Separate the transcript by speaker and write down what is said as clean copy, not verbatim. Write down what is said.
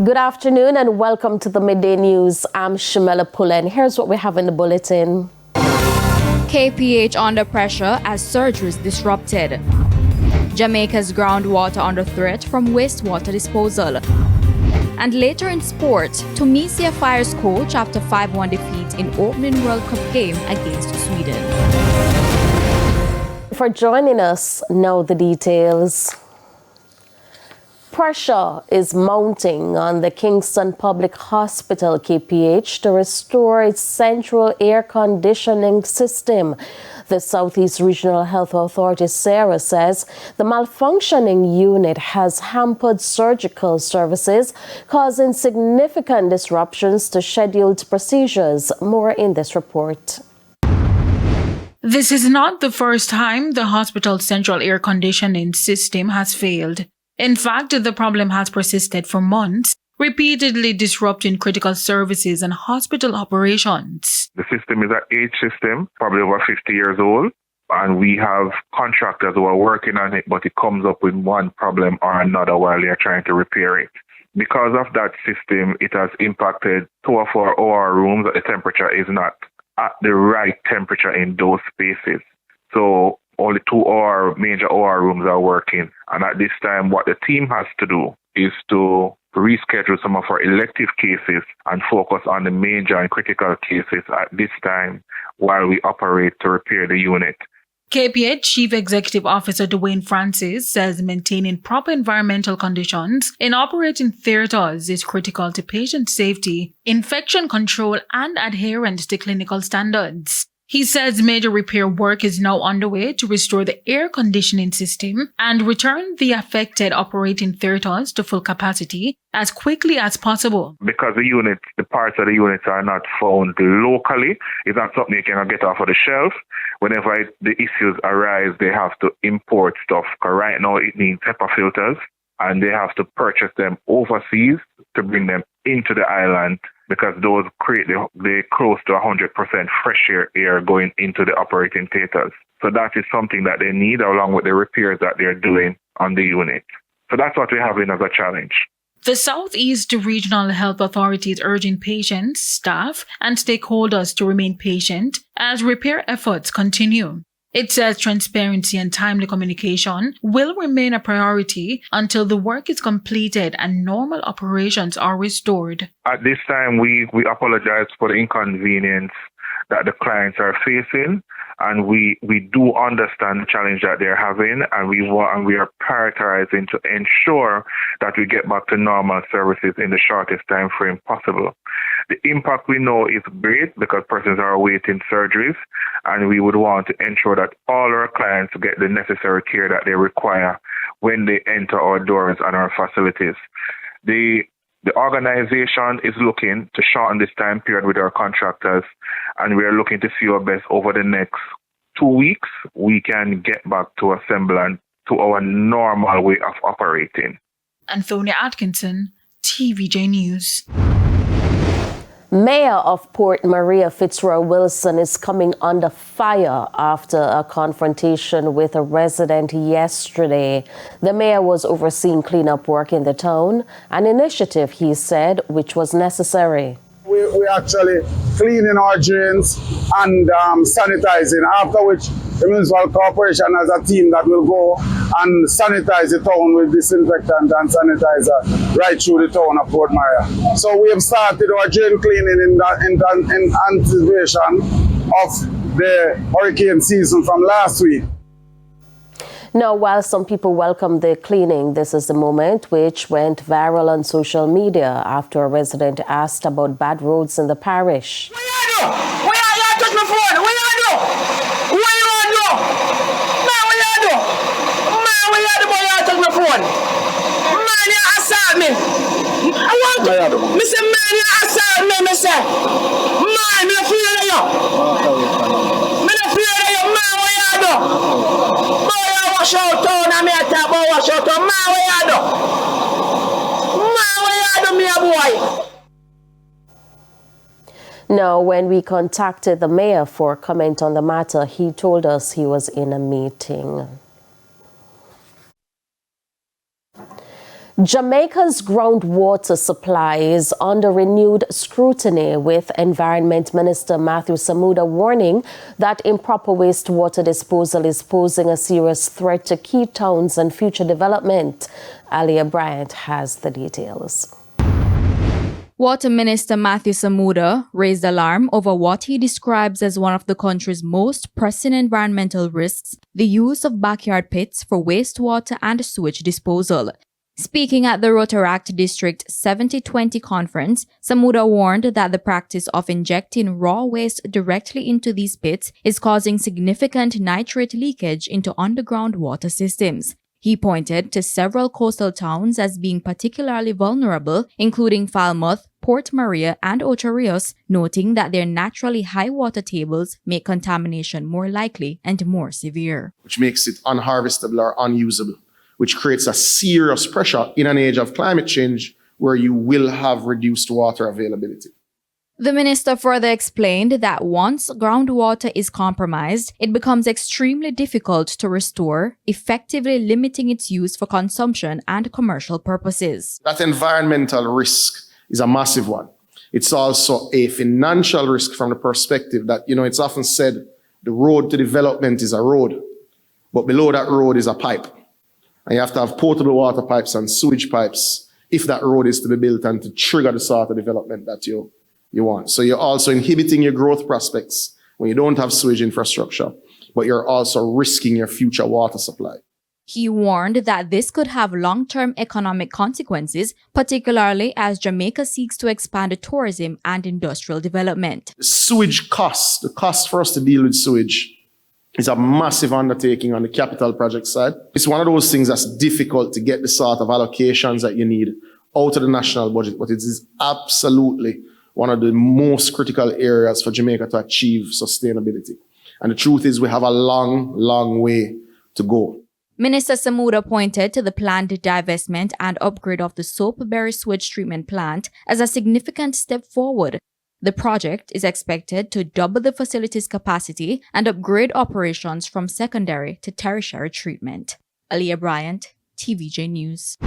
Speaker 1: Good afternoon and welcome to the Midday News. I'm Shamela Pullen. Here's what we have in the bulletin.
Speaker 2: KPH under pressure as surgeries disrupted. Jamaica's groundwater under threat from wastewater disposal. And later in sport, Tunisia fires coach after 5-1 defeat in opening World Cup game against Sweden.
Speaker 1: For joining us, now the details. Pressure is mounting on the Kingston Public Hospital, KPH, to restore its central air conditioning system. The Southeast Regional Health Authority, Sarah, says the malfunctioning unit has hampered surgical services, causing significant disruptions to scheduled procedures. More in this report.
Speaker 3: This is not the first time the hospital's central air conditioning system has failed. In fact, the problem has persisted for months, repeatedly disrupting critical services and hospital operations.
Speaker 4: The system is an age system, probably over 50 years old, and we have contractors who are working on it, but it comes up with one problem or another while they are trying to repair it. Because of that system, it has impacted 2 of our OR rooms. The temperature is not at the right temperature in those spaces. So only 2 major OR rooms are working. And at this time, what the team has to do is to reschedule some of our elective cases and focus on the major and critical cases at this time while we operate to repair the unit.
Speaker 3: KPH Chief Executive Officer Dwayne Francis says maintaining proper environmental conditions in operating theaters is critical to patient safety, infection control, and adherence to clinical standards. He says major repair work is now underway to restore the air conditioning system and return the affected operating theaters to full capacity as quickly as possible.
Speaker 4: Because the parts of the units are not found locally, it's not something you can get off of the shelf. Whenever the issues arise, they have to import stuff. Because right now it needs HEPA filters, and they have to purchase them overseas to bring them into the island, because those create the close to 100% fresh air going into the operating theaters. So that is something that they need, along with the repairs that they're doing on the unit. So that's what we're having as a challenge.
Speaker 3: The Southeast Regional Health Authority is urging patients, staff, and stakeholders to remain patient as repair efforts continue. It says transparency and timely communication will remain a priority until the work is completed and normal operations are restored.
Speaker 4: At this time, we apologize for the inconvenience that the clients are facing, and we do understand the challenge that they're having, and we are prioritizing to ensure that we get back to normal services in the shortest time frame possible. The impact we know is great because persons are awaiting surgeries, and we would want to ensure that all our clients get the necessary care that they require when they enter our doors and our facilities. The organization is looking to shorten this time period with our contractors, and we are looking to see our best over the next 2 weeks we can get back to a semblance to our normal way of operating.
Speaker 3: Anthony Atkinson, TVJ News.
Speaker 1: Mayor of Port Maria Fitzroy Wilson is coming under fire after a confrontation with a resident yesterday. The mayor was overseeing cleanup work in the town, an initiative, he said, which was necessary.
Speaker 5: We actually cleaning our drains and sanitizing, after which the municipal corporation has a team that will go and sanitize the town with disinfectant and sanitizer right through the town of Port Maria. So we have started our drain cleaning in anticipation of the hurricane season from last week.
Speaker 1: Now, while some people welcome the cleaning, this is the moment which went viral on social media after a resident asked about bad roads in the parish.
Speaker 6: What you do? What you touch my phone? What you do? What you do? Man, what you do? Man, what you do? Boy, you touch my phone. Man, you assault me. I want to. Me say, man, you assault me. Me say, man, me not afraid of you. Me not afraid of you. Man, what you do? Boy, you wash out town and me a talk about wash out town. Man, what you do? Man, what you do, me a boy?
Speaker 1: Now, when we contacted the mayor for comment on the matter, he told us he was in a meeting. Jamaica's groundwater supply is under renewed scrutiny, with Environment Minister Matthew Samuda warning that improper wastewater disposal is posing a serious threat to key towns and future development. Alia Bryant has the details.
Speaker 2: Water Minister Matthew Samuda raised alarm over what he describes as one of the country's most pressing environmental risks, the use of backyard pits for wastewater and sewage disposal. Speaking at the Rotaract District 7020 conference, Samuda warned that the practice of injecting raw waste directly into these pits is causing significant nitrate leakage into underground water systems. He pointed to several coastal towns as being particularly vulnerable, including Falmouth, Port Maria, and Ocho Rios, noting that their naturally high water tables make contamination more likely and more severe.
Speaker 7: Which makes it unharvestable or unusable, which creates a serious pressure in an age of climate change where you will have reduced water availability.
Speaker 2: The minister further explained that once groundwater is compromised, it becomes extremely difficult to restore, effectively limiting its use for consumption and commercial purposes.
Speaker 7: That environmental risk is a massive one. It's also a financial risk from the perspective that, it's often said the road to development is a road, but below that road is a pipe. And you have to have potable water pipes and sewage pipes if that road is to be built and to trigger the sort of development that you want. So you're also inhibiting your growth prospects when you don't have sewage infrastructure, but you're also risking your future water supply.
Speaker 2: He warned that this could have long-term economic consequences, particularly as Jamaica seeks to expand tourism and industrial development.
Speaker 7: The sewage cost, the cost for us to deal with sewage, is a massive undertaking on the capital project side. It's one of those things that's difficult to get the sort of allocations that you need out of the national budget, but it is absolutely one of the most critical areas for Jamaica to achieve sustainability. And the truth is we have a long, long way to go.
Speaker 2: Minister Samuda pointed to the planned divestment and upgrade of the Soapberry sewage treatment plant as a significant step forward. The project is expected to double the facility's capacity and upgrade operations from secondary to tertiary treatment. Alia Bryant, TVJ News.